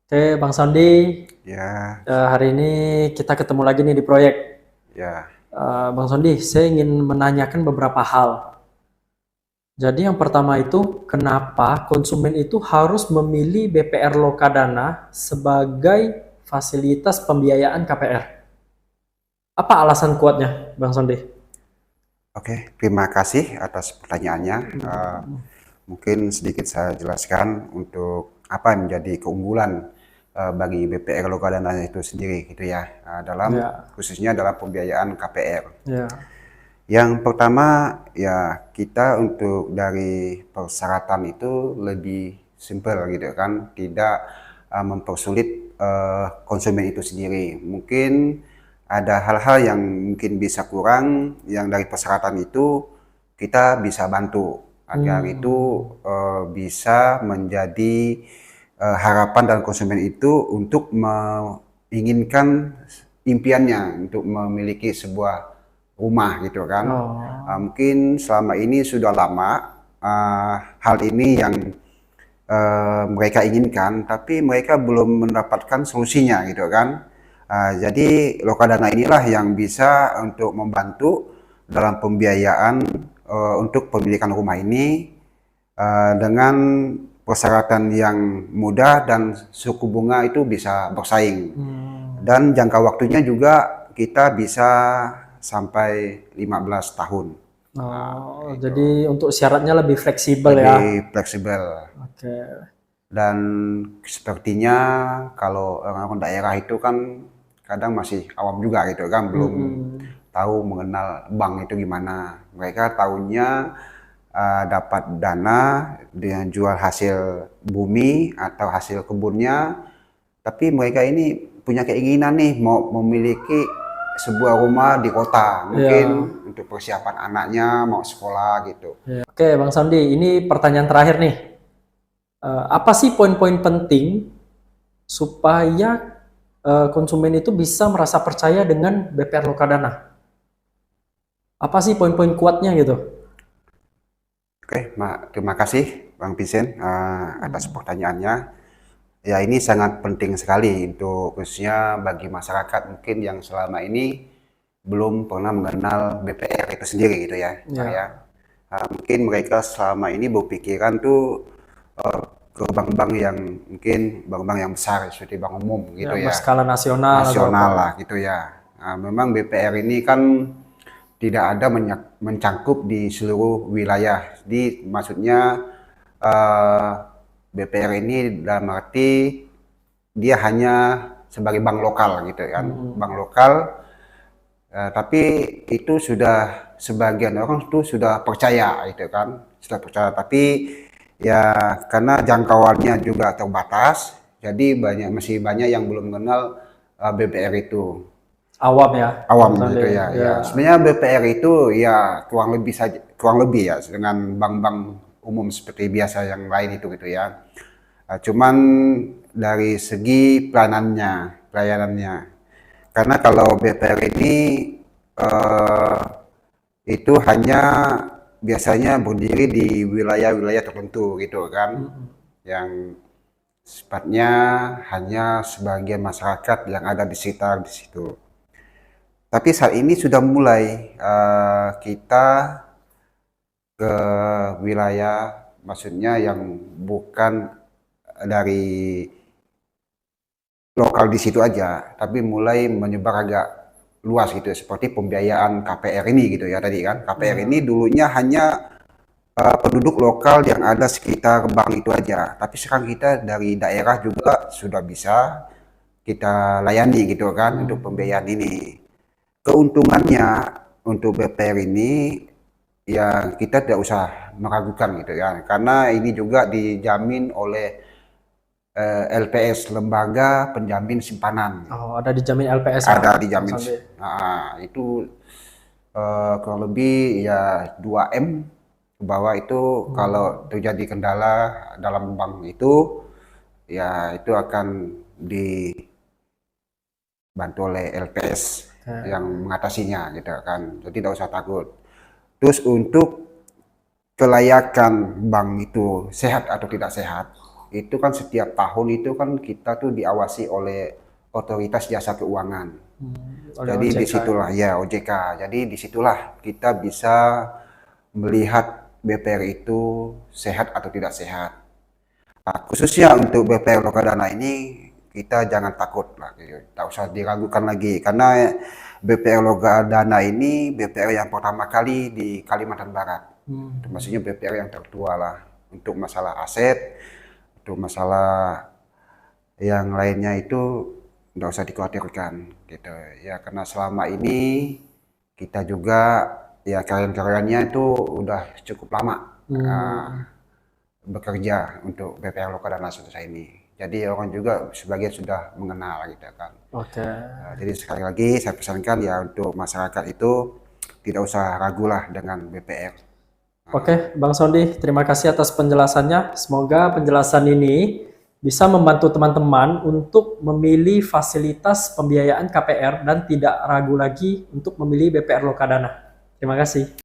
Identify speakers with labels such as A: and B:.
A: Oke, Bang Sandi,
B: Ya,
A: hari ini kita ketemu lagi nih di proyek.
B: ya,
A: Bang Sandi, saya ingin menanyakan beberapa hal. Jadi yang pertama itu, kenapa konsumen itu harus memilih BPR Lokadana sebagai fasilitas pembiayaan KPR? Apa alasan kuatnya, Bang Sandi?
B: oke. Terima kasih atas pertanyaannya. Mungkin sedikit saya jelaskan untuk apa yang menjadi keunggulan bagi BPR Lokadana itu sendiri, gitu ya, dalam
A: Ya,
B: khususnya dalam pembiayaan KPR.
A: ya,
B: Yang pertama, ya kita untuk dari persyaratan itu lebih simpel gitu kan, tidak mempersulit konsumen itu sendiri. Mungkin ada hal-hal yang mungkin bisa kurang, yang dari persyaratan itu kita bisa bantu agar itu
A: hmm,
B: bisa menjadi harapan dan konsumen itu untuk menginginkan impiannya untuk memiliki sebuah rumah gitu kan.
A: oh,
B: Mungkin selama ini sudah lama hal ini yang mereka inginkan, tapi mereka belum mendapatkan solusinya gitu kan. Jadi Lokadana inilah yang bisa untuk membantu dalam pembiayaan untuk pemilikan rumah ini dengan persyaratan yang mudah dan suku bunga itu bisa bersaing.
A: hmm.
B: Dan jangka waktunya juga kita bisa sampai 15 tahun.
A: Oh,
B: Itu
A: jadi untuk syaratnya lebih fleksibel ya.
B: lebih fleksibel.
A: Oke.
B: Dan sepertinya kalau orang-orang daerah itu kan kadang masih awam juga gitu kan, belum
A: Mm-mm.
B: tahu mengenal bank itu gimana. Mereka tahunya dapat dana dengan jual hasil bumi atau hasil kebunnya, tapi mereka ini punya keinginan nih mau memiliki sebuah rumah di kota, mungkin
A: Ya.
B: untuk persiapan anaknya mau sekolah gitu.
A: Ya. Oke, Bang Sandi, ini pertanyaan terakhir nih. Apa sih poin-poin penting supaya konsumen itu bisa merasa percaya dengan BPR Lokadana? Apa sih poin-poin kuatnya gitu?
B: Oke, terima kasih Bang Vincent atas pertanyaannya. Ya, ini sangat penting sekali untuk khususnya bagi masyarakat mungkin yang selama ini belum pernah mengenal BPR itu sendiri gitu ya, Bang ya.
A: Ya,
B: Mungkin mereka selama ini berpikiran tuh eh, ke bank-bank yang mungkin bank-bank yang besar seperti bank umum
A: ya
B: gitu ya,
A: berskala nasional atau apa?
B: nasional lah gitu ya. Memang BPR ini kan tidak ada mencangkup di seluruh wilayah. Jadi maksudnya eh, BPR ini dalam arti dia hanya sebagai bank lokal gitu kan,
A: Mm-mm.
B: bank lokal. Tapi itu sudah sebagian orang tuh sudah percaya gitu kan, sudah percaya. Tapi ya karena jangkauannya juga terbatas, jadi masih banyak yang belum mengenal BPR itu.
A: Awam ya,
B: Awam
A: Bang Sandi.
B: gitu ya.
A: Ya,
B: Ya sebenarnya BPR itu ya kurang lebih saja, kurang lebih ya dengan bank-bank umum seperti biasa yang lain itu gitu ya. Cuman dari segi pelayanannya. Karena kalau BPR ini eh, itu hanya biasanya berdiri di wilayah-wilayah tertentu gitu kan,
A: mm-mm.
B: yang sifatnya hanya sebagian masyarakat yang ada di sekitar di situ. Tapi saat ini sudah mulai kita ke wilayah, maksudnya yang bukan dari lokal di situ aja, tapi mulai menyebar agak luas gitu, seperti pembiayaan KPR ini gitu ya tadi kan. KPR ini
A: Ya,
B: dulunya hanya penduduk lokal yang ada sekitar bank itu aja, tapi sekarang kita dari daerah juga sudah bisa kita layani gitu kan untuk
A: mm.
B: pembiayaan ini. Keuntungannya untuk BPR ini ya kita tidak usah meragukan gitu ya, karena ini juga dijamin oleh LPS, Lembaga Penjamin Simpanan.
A: Oh, ada dijamin LPS ya,
B: Ada
A: Bang
B: dijamin.
A: Sandi.
B: Nah, itu kurang lebih ya 2M ke bawah itu kalau
A: Hmm.
B: terjadi kendala dalam bank itu ya itu akan dibantu oleh LPS yang
A: Ya.
B: mengatasinya gitu kan. Jadi tidak usah takut. Terus untuk kelayakan bank itu sehat atau tidak sehat. itu kan setiap tahun itu kan kita tuh diawasi oleh Otoritas Jasa Keuangan.
A: Oleh
B: Jadi
A: OJK.
B: disitulah ya OJK. Jadi disitulah kita bisa melihat BPR itu sehat atau tidak sehat. Nah, khususnya untuk BPR Lokadana ini kita jangan takut lah, gitu. Tak usah diragukan lagi karena BPR Lokadana ini BPR yang pertama kali di Kalimantan Barat. Maksudnya BPR yang tertua lah untuk masalah aset, untuk masalah yang lainnya itu nggak usah dikhawatirkan gitu ya, karena selama ini kita juga ya karyawan-karyawannya itu udah cukup lama bekerja untuk BPR Lokadana Sentosa ini. Jadi orang juga sebagian sudah mengenal gitu kan.
A: Oke.
B: Jadi sekali lagi saya pesankan ya untuk masyarakat itu tidak usah ragulah dengan BPR.
A: Oke, Bang Sondi, terima kasih atas penjelasannya. Semoga penjelasan ini bisa membantu teman-teman untuk memilih fasilitas pembiayaan KPR dan tidak ragu lagi untuk memilih BPR Lokadana. Terima kasih.